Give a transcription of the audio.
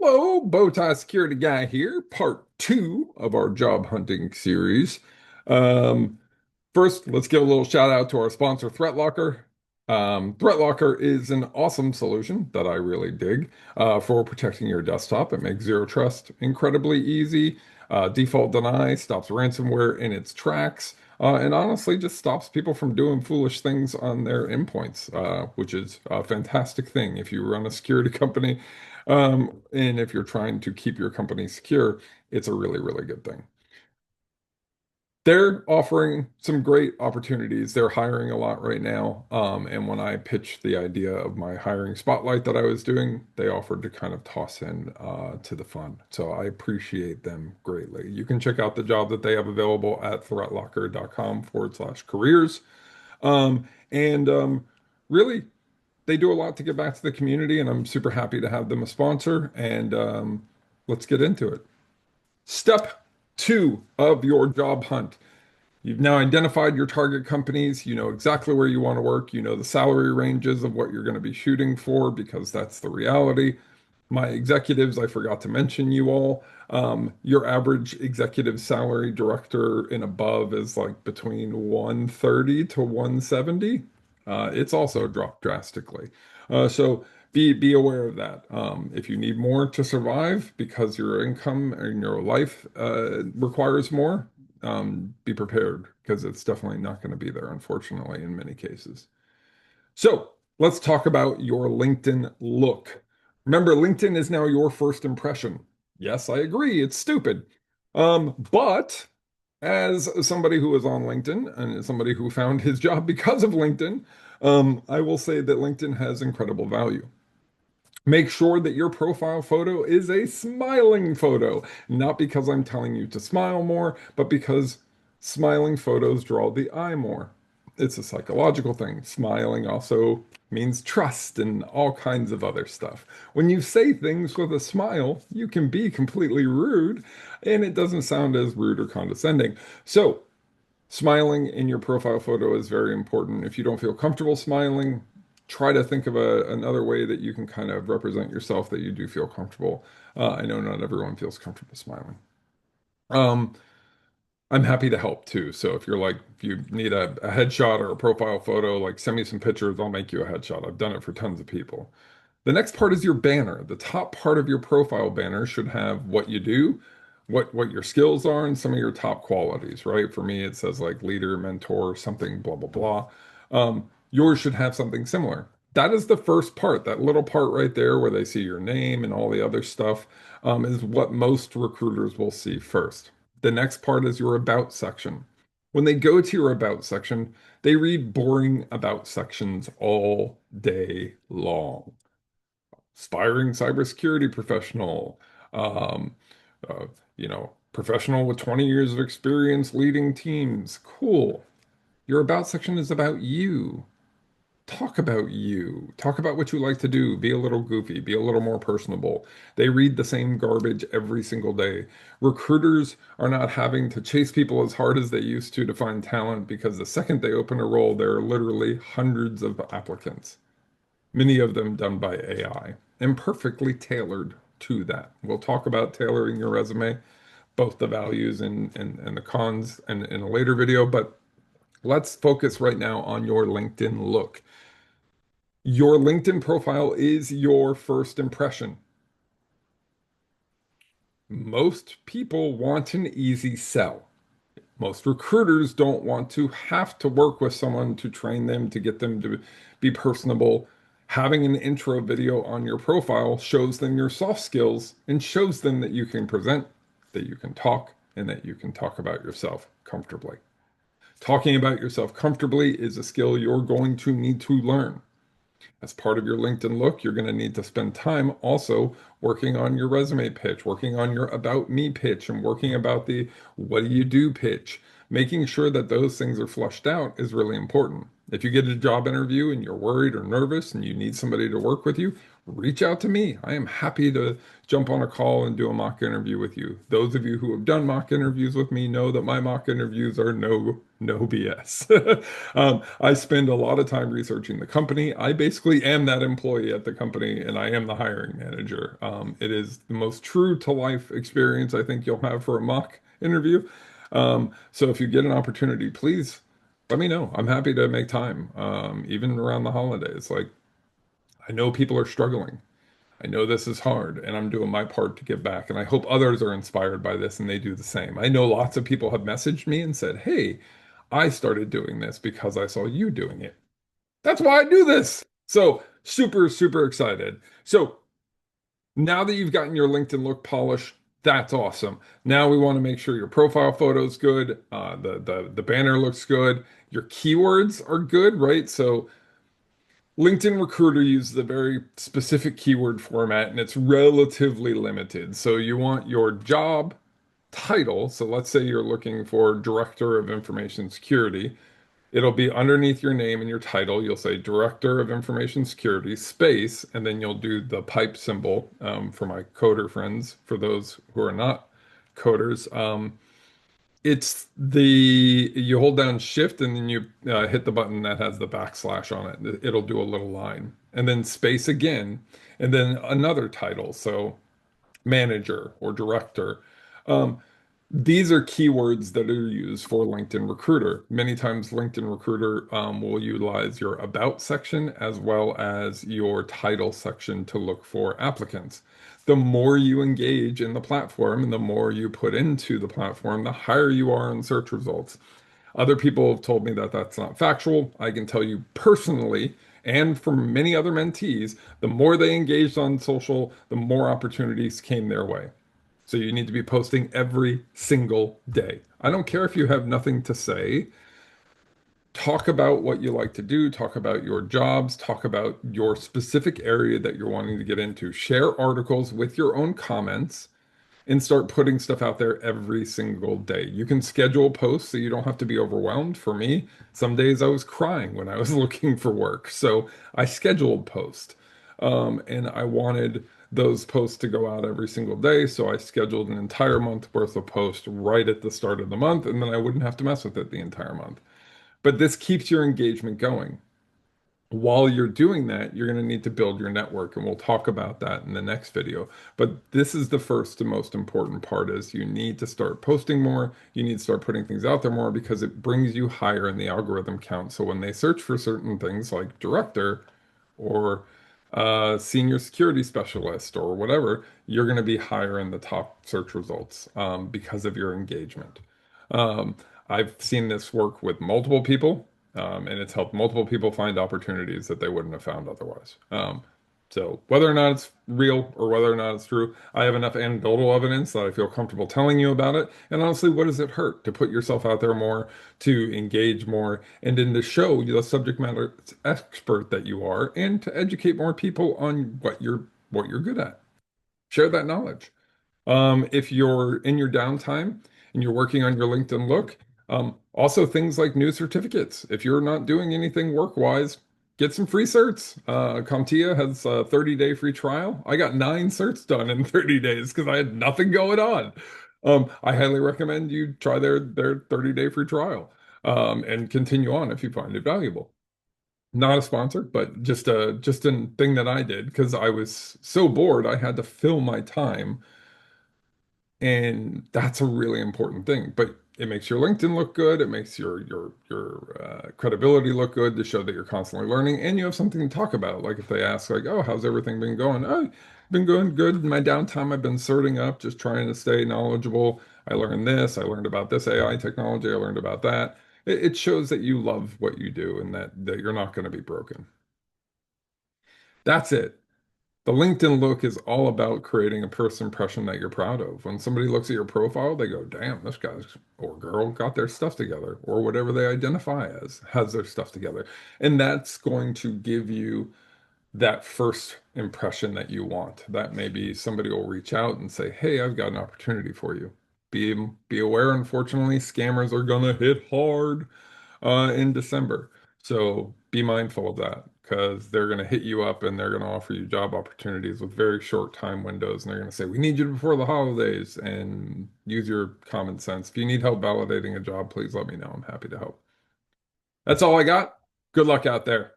Hello, Bowtie Security Guy here, part two of our job hunting series. Um, First, let's give a little shout out to our sponsor, ThreatLocker. ThreatLocker is an awesome solution that I really dig for protecting your desktop. It makes zero trust incredibly easy. Default deny stops ransomware in its tracks, and honestly just stops people from doing foolish things on their endpoints, which is a fantastic thing if you run a security company. And if you're trying to keep your company secure, it's a really, really good thing. They're offering some great opportunities. They're hiring a lot right now. And when I pitched the idea of my hiring spotlight that I was doing, they offered to kind of toss in to the fund. So I appreciate them greatly. You can check out the job that they have available at threatlocker.com/careers. And really, they do a lot to give back to the community, and I'm super happy to have them a sponsor. And let's get into it. Step two of your job hunt. You've now identified your target companies. You know exactly where you want to work. You know the salary ranges of what you're going to be shooting for because that's the reality. My executives, I forgot to mention you all. Your average executive salary director and above is like between 130 to 170. It's also dropped drastically. So be aware of that. If you need more to survive because your income and your life requires more, be prepared because it's definitely not going to be there, unfortunately, in many cases. So let's talk about your LinkedIn look. Remember, LinkedIn is now your first impression. Yes, I agree, it's stupid. But as somebody who is on LinkedIn and as somebody who found his job because of LinkedIn, I will say that LinkedIn has incredible value. Make sure that your profile photo is a smiling photo, not because I'm telling you to smile more, but because smiling photos draw the eye more. It's a psychological thing. Smiling also means trust and all kinds of other stuff. When you say things with a smile, you can be completely rude, and it doesn't sound as rude or condescending. So, smiling in your profile photo is very important. If you don't feel comfortable smiling, try to think of another way that you can kind of represent yourself that you do feel comfortable. I know not everyone feels comfortable smiling. Um, I'm happy to help too. So if you're like, if you need a headshot or a profile photo, like send me some pictures, I'll make you a headshot. I've done it for tons of people. The next part is your banner. The top part of your profile banner should have what you do, what your skills are, and some of your top qualities, right? For me, it says like leader, mentor, something, blah, blah, blah. Yours should have something similar. That is the first part. That little part right there where they see your name and all the other stuff, is what most recruiters will see first. The next part is your about section. When they go to your about section, they read boring about sections all day long. Aspiring cybersecurity professional, um, uh, professional with 20 years of experience leading teams. Cool. Your about section is about you. Talk about you. Talk about what you like to do. Be a little goofy. Be a little more personable. They read the same garbage every single day. Recruiters are not having to chase people as hard as they used to find talent because the second they open a role, there are literally hundreds of applicants, many of them done by AI and perfectly tailored to that. We'll talk about tailoring your resume, both the values and the cons in a later video, but let's focus right now on your LinkedIn look. Your LinkedIn profile is your first impression. Most people want an easy sell. Most recruiters don't want to have to work with someone to train them to get them to be personable. Having an intro video on your profile shows them your soft skills and shows them that you can present, that you can talk, and that you can talk about yourself comfortably. Talking about yourself comfortably is a skill you're going to need to learn. As part of your LinkedIn look, you're going to need to spend time also working on your resume pitch, working on your about me pitch, and working about the what do you do pitch. Making sure that those things are flushed out is really important. If you get a job interview and you're worried or nervous and you need somebody to work with you, reach out to me. I am happy to jump on a call and do a mock interview with you. Those of you who have done mock interviews with me know that my mock interviews are no BS. I spend a lot of time researching the company. I basically am that employee at the company, and I am the hiring manager. It is the most true to life experience I think you'll have for a mock interview. So if you get an opportunity, please let me know. I'm happy to make time, even around the holidays. Like, I know people are struggling. I know this is hard, and I'm doing my part to give back. And I hope others are inspired by this and they do the same. I know lots of people have messaged me and said, "Hey, I started doing this because I saw you doing it. That's why I do this." So super, super excited. So now that you've gotten your LinkedIn look polished, that's awesome. Now we want to make sure your profile photo's good, the banner looks good, your keywords are good, right? So LinkedIn Recruiter uses a very specific keyword format and it's relatively limited. So you want your job title. So let's say you're looking for Director of Information Security. It'll be underneath your name and your title. You'll say Director of Information Security, space, and then you'll do the pipe symbol for my coder friends, for those who are not coders. It's the you hold down shift and then you hit the button that has the backslash on it. It'll do a little line and then space again and then another title. So manager or director. Um, these are keywords that are used for LinkedIn Recruiter. Many times, LinkedIn Recruiter will utilize your About section as well as your title section to look for applicants. The more you engage in the platform and the more you put into the platform, the higher you are in search results. Other people have told me that that's not factual. I can tell you personally, and from many other mentees, the more they engaged on social, the more opportunities came their way. So you need to be posting every single day. I don't care if you have nothing to say. Talk about what you like to do, talk about your jobs, talk about your specific area that you're wanting to get into. Share articles with your own comments and start putting stuff out there every single day. You can schedule posts so you don't have to be overwhelmed. For me, some days I was crying when I was looking for work. So I scheduled posts. And I wanted those posts to go out every single day. So I scheduled an entire month worth of posts right at the start of the month, and then I wouldn't have to mess with it the entire month. But this keeps your engagement going. While you're doing that, you're going to need to build your network, and we'll talk about that in the next video. But this is the first and most important part is you need to start posting more. You need to start putting things out there more because it brings you higher in the algorithm count. So when they search for certain things like director or senior security specialist or whatever, you're going to be higher in the top search results because of your engagement. Um, I've seen this work with multiple people, and it's helped multiple people find opportunities that they wouldn't have found otherwise. So whether or not it's real or whether or not it's true, I have enough anecdotal evidence that I feel comfortable telling you about it. And honestly, what does it hurt to put yourself out there more, to engage more, and then to show the subject matter expert that you are, and to educate more people on what you're good at. Share that knowledge. If you're in your downtime and you're working on your LinkedIn look, also things like new certificates. If you're not doing anything work-wise, get some free certs. CompTIA has a 30-day free trial. I got 9 certs done in 30 days because I had nothing going on. I highly recommend you try their 30-day free trial and continue on if you find it valuable. Not a sponsor, but just a thing that I did because I was so bored I had to fill my time and that's a really important thing. But it makes your LinkedIn look good. It makes your credibility look good to show that you're constantly learning, and you have something to talk about. Like if they ask, like, "Oh, how's everything been going?" "Oh, been going good. In my downtime, I've been certing up, just trying to stay knowledgeable. I learned this. I learned about this AI technology. I learned about that." It shows that you love what you do and that you're not going to be broken. That's it. The LinkedIn look is all about creating a first impression that you're proud of. When somebody looks at your profile, they go, "Damn, this guy's or girl got their stuff together," or whatever they identify as has their stuff together. And that's going to give you that first impression that you want. That maybe somebody will reach out and say, "Hey, I've got an opportunity for you." Be aware, unfortunately, scammers are gonna hit hard in December. So be mindful of that because they're going to hit you up and they're going to offer you job opportunities with very short time windows. And they're going to say, we need you before the holidays, and use your common sense. If you need help validating a job, please let me know. I'm happy to help. That's all I got. Good luck out there.